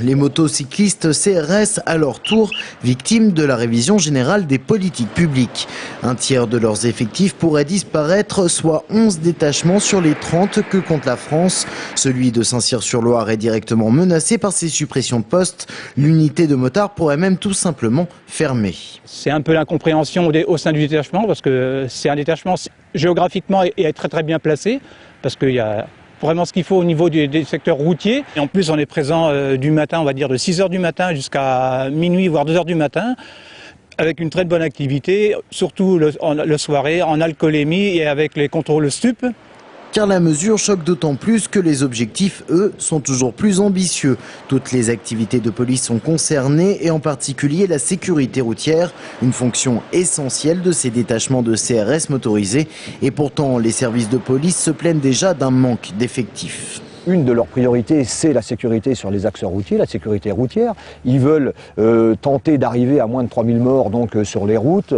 Les motocyclistes CRS, à leur tour, victimes de la révision générale des politiques publiques. Un tiers de leurs effectifs pourrait disparaître, soit 11 détachements sur les 30 que compte la France. Celui de Saint-Cyr-sur-Loire est directement menacé par ces suppressions de postes. L'unité de motards pourrait même tout simplement fermer. C'est un peu l'incompréhension au sein du détachement, parce que c'est un détachement géographiquement est très bien placé, parce qu'il y a vraiment ce qu'il faut au niveau des secteurs routiers. Et en plus, on est présent du matin, on va dire de 6 h du matin jusqu'à minuit, voire 2 h du matin, avec une très bonne activité, surtout le soirée, en alcoolémie et avec les contrôles stup. Car la mesure choque d'autant plus que les objectifs, eux, sont toujours plus ambitieux. Toutes les activités de police sont concernées et en particulier la sécurité routière, une fonction essentielle de ces détachements de CRS motorisés. Et pourtant, les services de police se plaignent déjà d'un manque d'effectifs. Une de leurs priorités, c'est la sécurité sur les axes routiers, la sécurité routière. Ils veulent tenter d'arriver à moins de 3000 morts donc, sur les routes,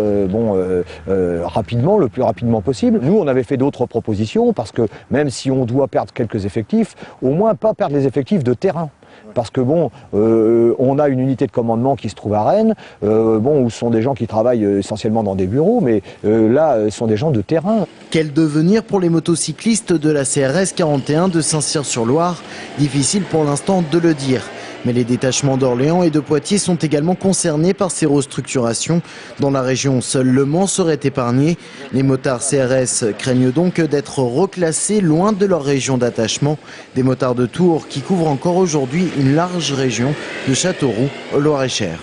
rapidement, le plus rapidement possible. Nous, on avait fait d'autres propositions parce que même si on doit perdre quelques effectifs, au moins pas perdre les effectifs de terrain. Parce que on a une unité de commandement qui se trouve à Rennes, où ce sont des gens qui travaillent essentiellement dans des bureaux, mais là, ce sont des gens de terrain. Quel devenir pour les motocyclistes de la CRS 41 de Saint-Cyr-sur-Loire? Difficile pour l'instant de le dire. Mais les détachements d'Orléans et de Poitiers sont également concernés par ces restructurations. Dans la région, seul Le Mans serait épargné. Les motards CRS craignent donc d'être reclassés loin de leur région d'attachement. Des motards de Tours qui couvrent encore aujourd'hui une large région de Châteauroux au Loir-et-Cher.